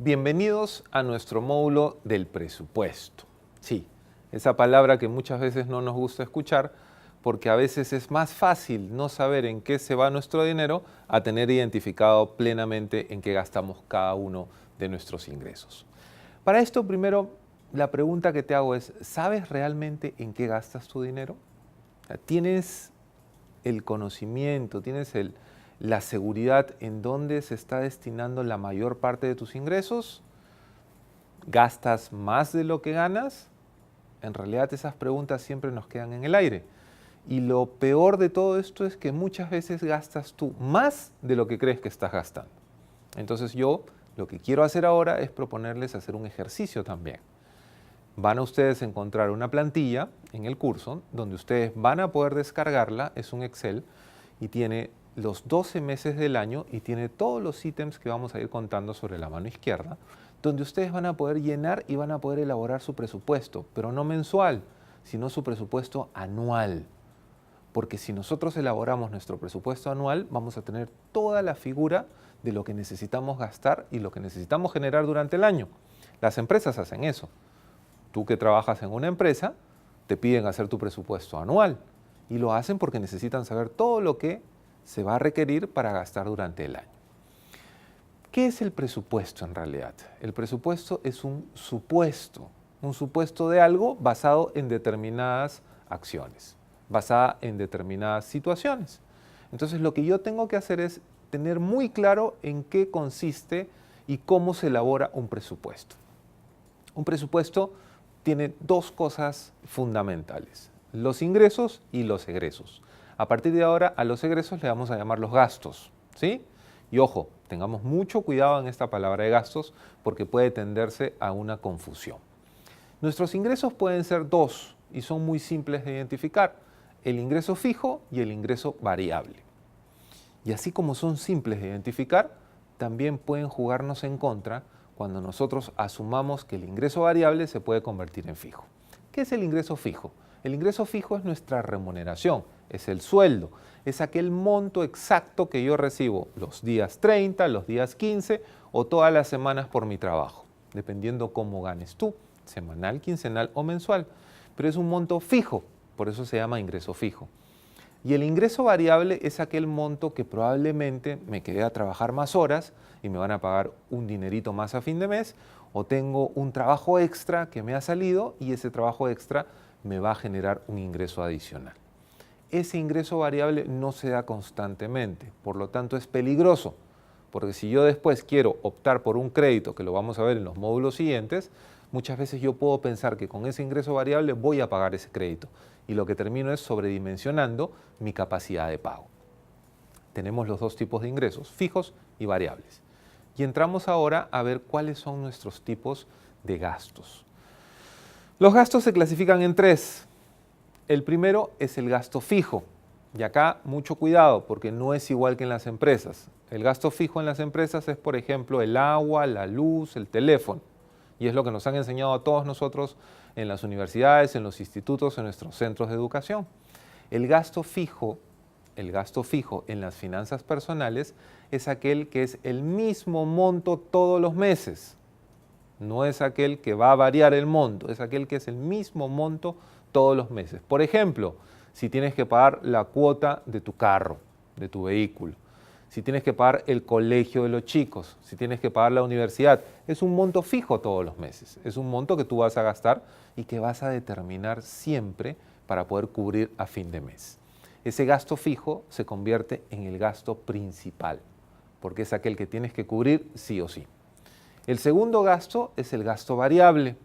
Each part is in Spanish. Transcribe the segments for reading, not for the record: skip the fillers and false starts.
Bienvenidos a nuestro módulo del presupuesto. Sí, esa palabra que muchas veces no nos gusta escuchar porque a veces es más fácil no saber en qué se va nuestro dinero a tener identificado plenamente en qué gastamos cada uno de nuestros ingresos. Para esto, primero, la pregunta que te hago es, ¿sabes realmente en qué gastas tu dinero? ¿Tienes el conocimiento, la seguridad en dónde se está destinando la mayor parte de tus ingresos? ¿Gastas más de lo que ganas? En realidad esas preguntas siempre nos quedan en el aire. Y lo peor de todo esto es que muchas veces gastas tú más de lo que crees que estás gastando. Entonces yo lo que quiero hacer ahora es proponerles hacer un ejercicio también. Van a ustedes a encontrar una plantilla en el curso donde ustedes van a poder descargarla, es un Excel y tiene los 12 meses del año y tiene todos los ítems que vamos a ir contando sobre la mano izquierda, donde ustedes van a poder llenar y van a poder elaborar su presupuesto, pero no mensual, sino su presupuesto anual. Porque si nosotros elaboramos nuestro presupuesto anual, vamos a tener toda la figura de lo que necesitamos gastar y lo que necesitamos generar durante el año. Las empresas hacen eso. Tú que trabajas en una empresa, te piden hacer tu presupuesto anual y lo hacen porque necesitan saber todo lo que se va a requerir para gastar durante el año. ¿Qué es el presupuesto en realidad? El presupuesto es un supuesto de algo basado en determinadas acciones, basada en determinadas situaciones. Entonces lo que yo tengo que hacer es tener muy claro en qué consiste y cómo se elabora un presupuesto. Un presupuesto tiene dos cosas fundamentales, los ingresos y los egresos. A partir de ahora a los egresos le vamos a llamar los gastos, ¿sí? Y ojo, tengamos mucho cuidado en esta palabra de gastos porque puede tenderse a una confusión. Nuestros ingresos pueden ser dos y son muy simples de identificar, el ingreso fijo y el ingreso variable. Y así como son simples de identificar, también pueden jugarnos en contra cuando nosotros asumamos que el ingreso variable se puede convertir en fijo. ¿Qué es el ingreso fijo? El ingreso fijo es nuestra remuneración, es el sueldo, es aquel monto exacto que yo recibo los días 30, los días 15 o todas las semanas por mi trabajo, dependiendo cómo ganes tú, semanal, quincenal o mensual. Pero es un monto fijo, por eso se llama ingreso fijo. Y el ingreso variable es aquel monto que probablemente me quedé a trabajar más horas y me van a pagar un dinerito más a fin de mes, o tengo un trabajo extra que me ha salido y ese trabajo extra me va a generar un ingreso adicional. Ese ingreso variable no se da constantemente, por lo tanto es peligroso, porque si yo después quiero optar por un crédito, que lo vamos a ver en los módulos siguientes, muchas veces yo puedo pensar que con ese ingreso variable voy a pagar ese crédito y lo que termino es sobredimensionando mi capacidad de pago. Tenemos los dos tipos de ingresos, fijos y variables. Y entramos ahora a ver cuáles son nuestros tipos de gastos. Los gastos se clasifican en tres. El primero es el gasto fijo. Y acá mucho cuidado porque no es igual que en las empresas. El gasto fijo en las empresas es, por ejemplo, el agua, la luz, el teléfono. Y es lo que nos han enseñado a todos nosotros en las universidades, en los institutos, en nuestros centros de educación. El gasto fijo en las finanzas personales es aquel que es el mismo monto todos los meses. No es aquel que va a variar el monto, es aquel que es el mismo monto todos los meses. Por ejemplo, si tienes que pagar la cuota de tu carro, de tu vehículo, si tienes que pagar el colegio de los chicos, si tienes que pagar la universidad, es un monto fijo todos los meses. Es un monto que tú vas a gastar y que vas a determinar siempre para poder cubrir a fin de mes. Ese gasto fijo se convierte en el gasto principal, porque es aquel que tienes que cubrir sí o sí. El segundo gasto es el gasto variable,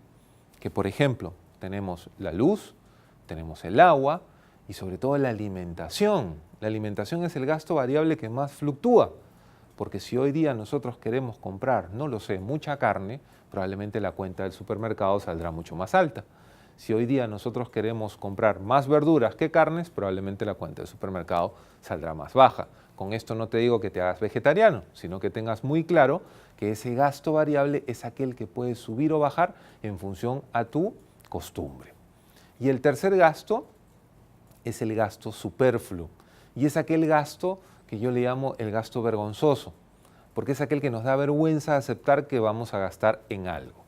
que por ejemplo tenemos la luz, tenemos el agua y sobre todo la alimentación. La alimentación es el gasto variable que más fluctúa, porque si hoy día nosotros queremos comprar, no lo sé, mucha carne, probablemente la cuenta del supermercado saldrá mucho más alta. Si hoy día nosotros queremos comprar más verduras que carnes, probablemente la cuenta del supermercado saldrá más baja. Con esto no te digo que te hagas vegetariano, sino que tengas muy claro que ese gasto variable es aquel que puede subir o bajar en función a tu costumbre. Y el tercer gasto es el gasto superfluo y es aquel gasto que yo le llamo el gasto vergonzoso. porque es aquel que nos da vergüenza aceptar que vamos a gastar en algo.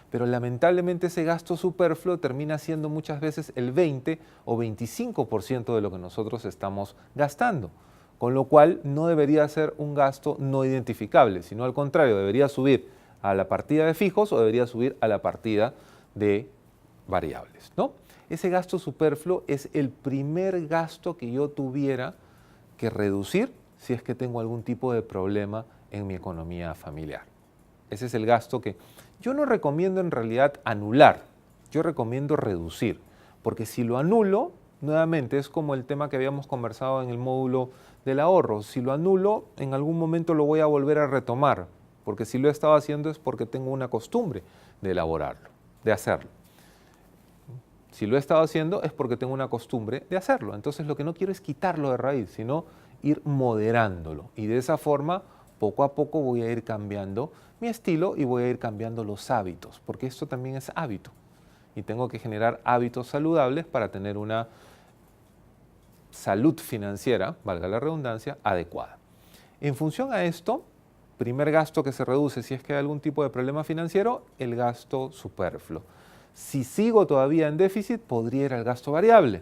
Pero lamentablemente ese gasto superfluo termina siendo muchas veces el 20 o 25% de lo que nosotros estamos gastando, con lo cual no debería ser un gasto no identificable, sino al contrario, debería subir a la partida de fijos o debería subir a la partida de variables, ¿no? Ese gasto superfluo es el primer gasto que yo tuviera que reducir si es que tengo algún tipo de problema en mi economía familiar. Ese es el gasto que yo no recomiendo en realidad anular, yo recomiendo reducir, porque si lo anulo, nuevamente es como el tema que habíamos conversado en el módulo del ahorro, si lo anulo, en algún momento lo voy a volver a retomar, porque si lo he estado haciendo es porque tengo una costumbre de elaborarlo, de hacerlo. Si lo he estado haciendo es porque tengo una costumbre de hacerlo, entonces lo que no quiero es quitarlo de raíz, sino ir moderándolo, y de esa forma poco a poco voy a ir cambiando mi estilo y voy a ir cambiando los hábitos, porque esto también es hábito y tengo que generar hábitos saludables para tener una salud financiera, valga la redundancia, adecuada. En función a esto, primer gasto que se reduce si es que hay algún tipo de problema financiero, el gasto superfluo. Si sigo todavía en déficit, podría ir al gasto variable,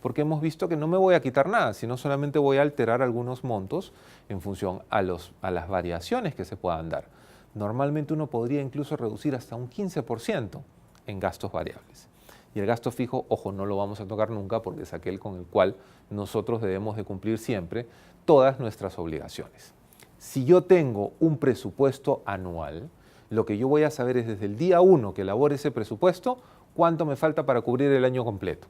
porque hemos visto que no me voy a quitar nada, sino solamente voy a alterar algunos montos en función a las variaciones que se puedan dar. Normalmente uno podría incluso reducir hasta un 15% en gastos variables. Y el gasto fijo, ojo, no lo vamos a tocar nunca porque es aquel con el cual nosotros debemos de cumplir siempre todas nuestras obligaciones. Si yo tengo un presupuesto anual, lo que yo voy a saber es desde el día 1 que elabore ese presupuesto, cuánto me falta para cubrir el año completo.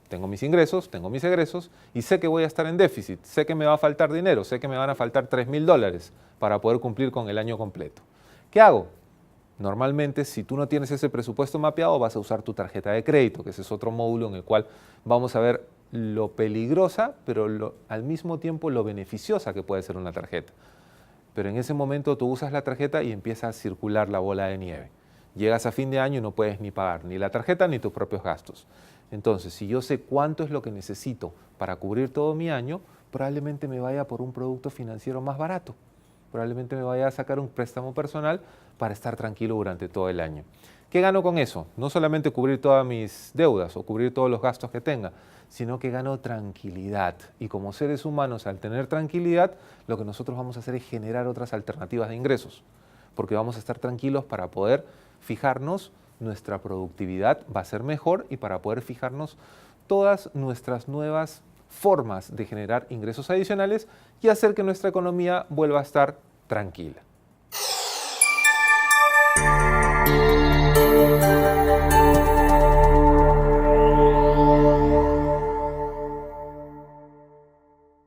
Tengo mis ingresos, tengo mis egresos y sé que voy a estar en déficit, sé que me va a faltar dinero, sé que me van a faltar $3.000 para poder cumplir con el año completo. ¿Qué hago? Normalmente, si tú no tienes ese presupuesto mapeado, vas a usar tu tarjeta de crédito, que ese es otro módulo en el cual vamos a ver lo peligrosa, pero al mismo tiempo lo beneficiosa que puede ser una tarjeta. Pero en ese momento tú usas la tarjeta y empieza a circular la bola de nieve. Llegas a fin de año y no puedes ni pagar ni la tarjeta ni tus propios gastos. Entonces, si yo sé cuánto es lo que necesito para cubrir todo mi año, probablemente me vaya por un producto financiero más barato. Probablemente me vaya a sacar un préstamo personal para estar tranquilo durante todo el año. ¿Qué gano con eso? No solamente cubrir todas mis deudas o cubrir todos los gastos que tenga, sino que gano tranquilidad. Y como seres humanos, al tener tranquilidad, lo que nosotros vamos a hacer es generar otras alternativas de ingresos, porque vamos a estar tranquilos para poder fijarnos, nuestra productividad va a ser mejor y para poder fijarnos todas nuestras nuevas formas de generar ingresos adicionales y hacer que nuestra economía vuelva a estar tranquila.